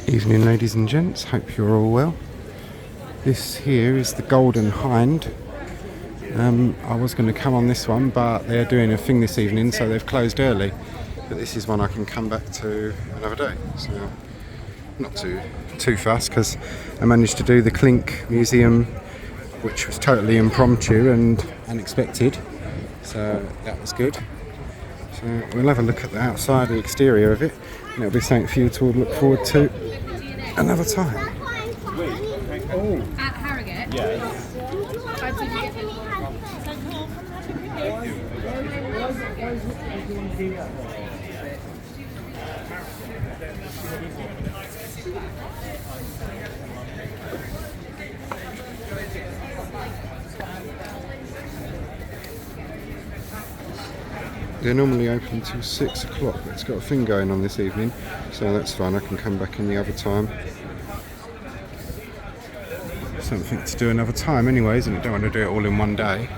Evening, ladies and gents, hope you're all well. This here is the Golden Hind. I was going to come on this one, but they're doing a thing this evening, so they've closed early. But this is one I can come back to another day, so not too fast, because I managed to do the Clink Museum, which was totally impromptu and unexpected, so that was good. So we'll have a look at the outside, the exterior of it, and it'll be something for you to look forward to another time. At Harrogate? Yes. They're normally open till 6 o'clock, but it's got a thing going on this evening, so that's fine. I can come back any other time. Something to do another time anyways, and I don't want to do it all in one day.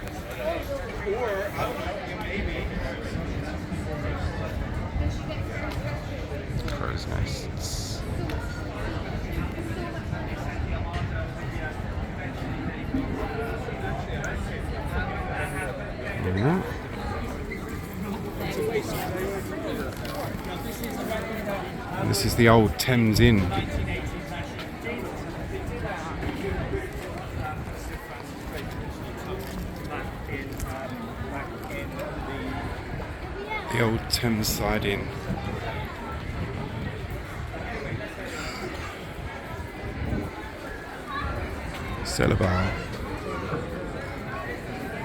Crow's nests. Yeah. And this is the old Thames Inn. The old Thames Side Inn. Cellar bar.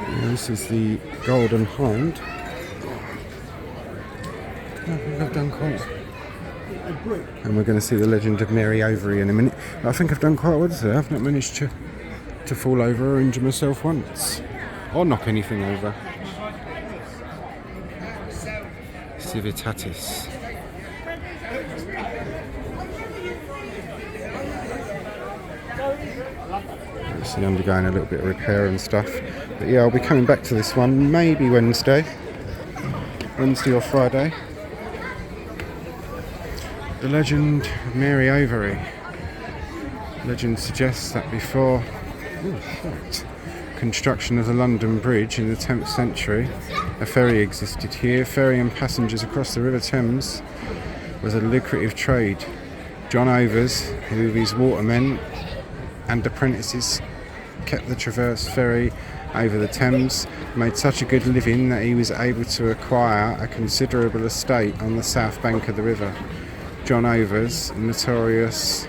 And this is the Golden Hind. I think I've done quite. And we're going to see the legend of Mary Overie in a minute. I think I've done quite well today. I've not managed to fall over or injure myself once, or knock anything over. Civitatis. It's undergoing a little bit of repair and stuff. But yeah, I'll be coming back to this one maybe Wednesday or Friday. The legend of Mary Overie. Legend suggests that before construction of the London Bridge in the 10th century, a ferry existed here. Ferrying passengers across the River Thames was a lucrative trade. John Overs, who with his watermen and apprentices kept the Traverse ferry over the Thames, made such a good living that he was able to acquire a considerable estate on the south bank of the river. John Overs, notorious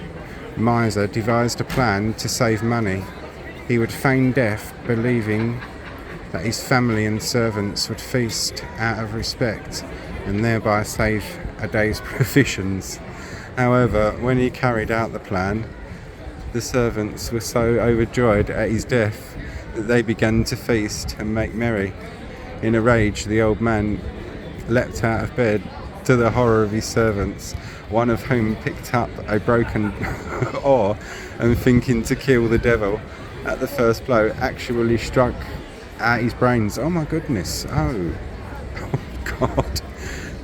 miser, devised a plan to save money. He would feign death, believing that his family and servants would feast out of respect and thereby save a day's provisions. However, when he carried out the plan, the servants were so overjoyed at his death that they began to feast and make merry. In a rage, the old man leapt out of bed, to the horror of his servants, one of whom picked up a broken oar and, thinking to kill the devil at the first blow, actually struck out his brains. Oh my goodness, oh God.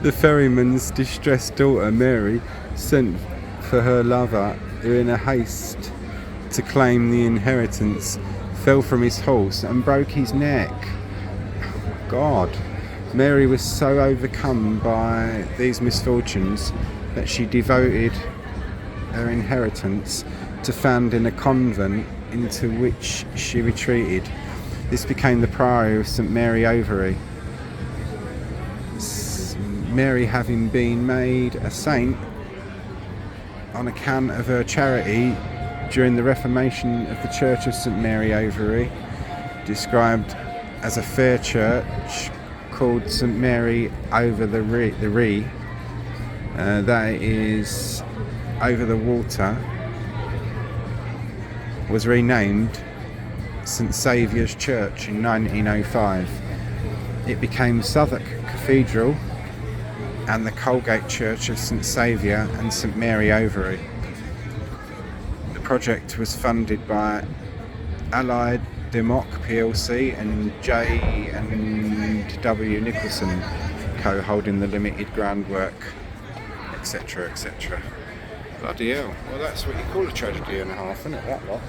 The ferryman's distressed daughter Mary sent for her lover, who in a haste to claim the inheritance fell from his horse and broke his neck. God. Mary was so overcome by these misfortunes that she devoted her inheritance to founding a convent into which she retreated. This became the priory of St Mary Overie. Mary, having been made a saint on account of her charity during the Reformation of the Church of St Mary Overie, described as a fair church called St Mary over the Ree, that is over the water, was renamed St Saviour's Church in 1905. It became Southwark Cathedral and the Colgate Church of St Saviour and St Mary Overie. The project was funded by Allied Democ plc and J and W Nicholson co holding the limited groundwork, etc, etc. Bloody hell. Well, that's what you call a tragedy and a half, isn't it, that lot?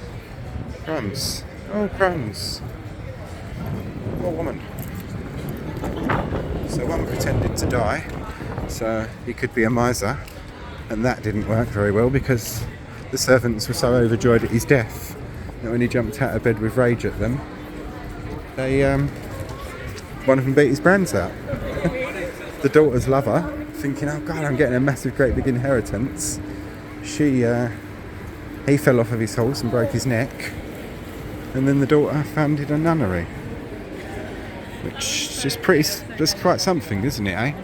Crumbs. Oh, crumbs. Poor woman. So one pretended to die, so he could be a miser, and that didn't work very well because the servants were so overjoyed at his death that when he jumped out of bed with rage at them, they one of them beat his brands out. The daughter's lover, thinking, oh God, I'm getting a massive great big inheritance. He fell off of his horse and broke his neck, and then the daughter founded a nunnery, which is just quite something, isn't it, eh?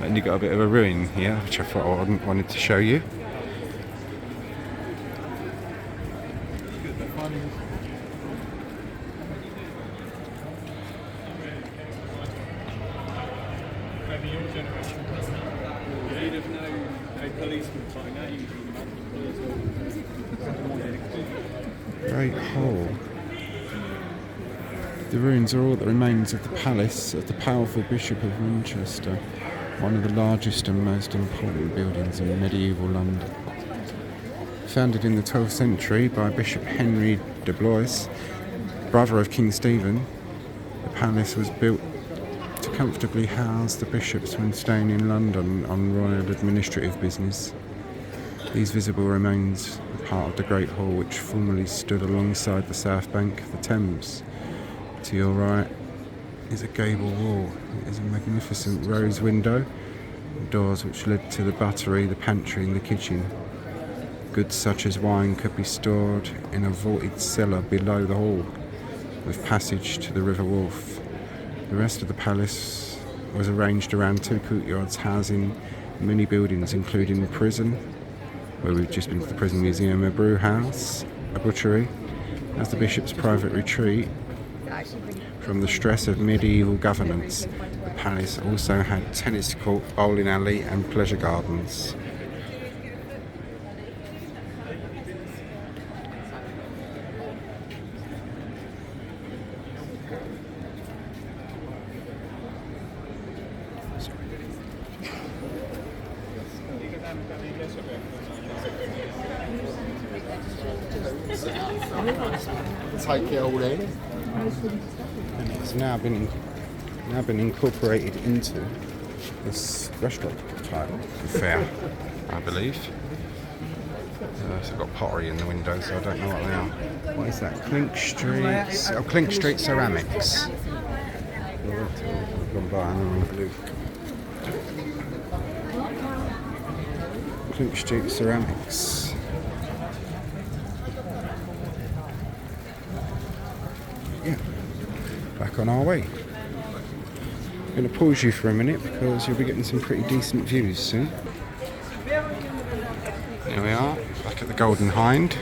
And you got a bit of a ruin here, which I thought I wanted to show you. Great hall. The ruins are all that remains of the palace of the powerful Bishop of Winchester, one of the largest and most important buildings in medieval London. Founded in the 12th century by Bishop Henry de Blois, brother of King Stephen, the palace was built to comfortably house the bishops when staying in London on royal administrative business. These visible remains are part of the Great Hall, which formerly stood alongside the south bank of the Thames. To your right is a gable wall. It is a magnificent rose window, doors which led to the buttery, the pantry and the kitchen. Goods such as wine could be stored in a vaulted cellar below the hall, with passage to the River Wharf. The rest of the palace was arranged around two courtyards housing many buildings, including the prison, where we've just been to the prison museum, a brew house, a butchery, as the bishop's private retreat from the stress of medieval governance. The palace also had tennis court, bowling alley and pleasure gardens. Take it all in. And it's now been incorporated into this restaurant type affair, I believe. So I've got pottery in the window, so I don't know what they are. What is that? Clink Street? Oh, Clink Street Ceramics. I've gone by and blue. Clink Street Ceramics. Yeah, back on our way. I'm going to pause you for a minute because you'll be getting some pretty decent views soon. There we are, back at the Golden Hind.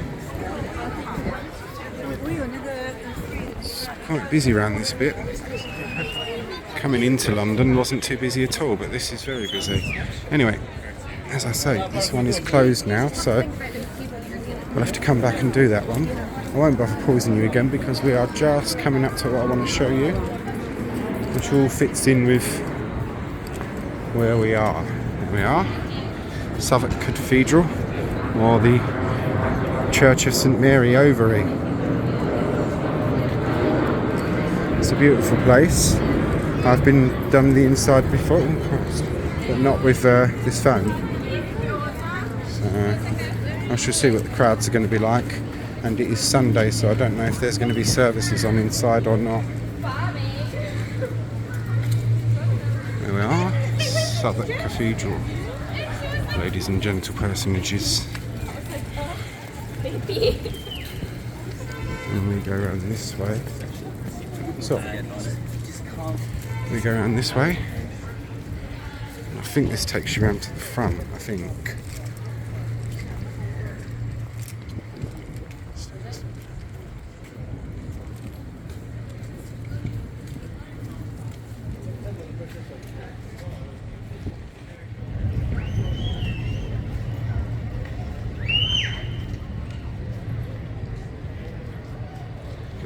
It's quite busy around this bit. Coming into London wasn't too busy at all, but this is very busy. Anyway, as I say, this one is closed now, so we'll have to come back and do that one. I won't bother pausing you again because we are just coming up to what I want to show you, which all fits in with where we are. Here we are, Southwark Cathedral, or the Church of St Mary Overie. It's a beautiful place. I've done the inside before, but not with this phone. So I shall see what the crowds are going to be like. And it is Sunday, so I don't know if there's going to be services on inside or not. There we are, Southwark Cathedral. Ladies and gentle personages. And we go around this way. So, we go around this way. I think this takes you around to the front, I think.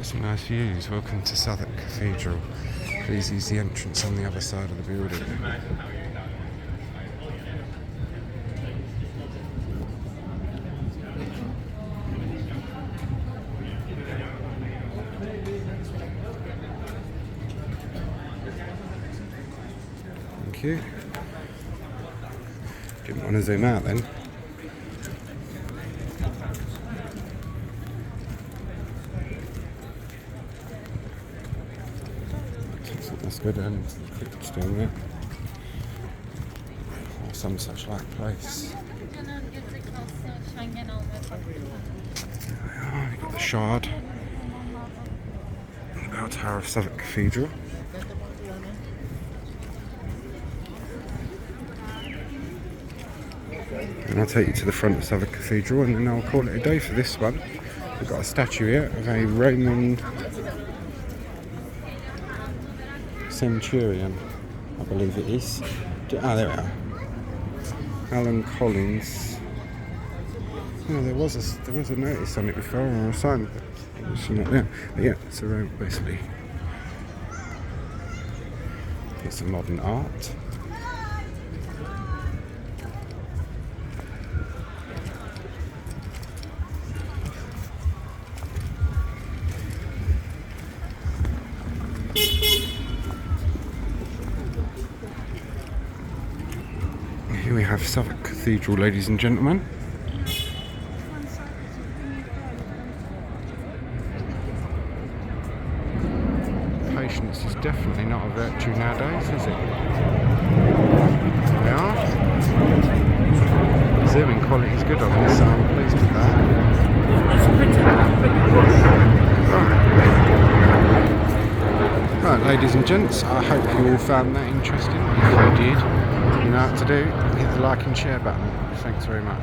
Some nice views. Welcome to Southwark Cathedral. Please use the entrance on the other side of the building. you. Didn't want to zoom out then. That's good, and still there. Oh, some such like place. Oh, you've got the Shard, the bell tower of Southwark Cathedral. And I'll take you to the front of Southwark Cathedral, and then I'll call it a day for this one. We've got a statue here of a Roman centurion, I believe it is. Ah, there we are. Alan Collins. Oh, there was a notice on it before, or a sign, but it's not there. But yeah, it's a Roman, basically. It's some modern art. Here we have Southwark Cathedral, ladies and gentlemen. Patience is definitely not a virtue nowadays, is it? We are. Zooming quality is good on this, so I'm pleased with that. Right, ladies and gents, I hope you all found that interesting. If you did, you know what to do. Hit the like and share button. Thanks very much.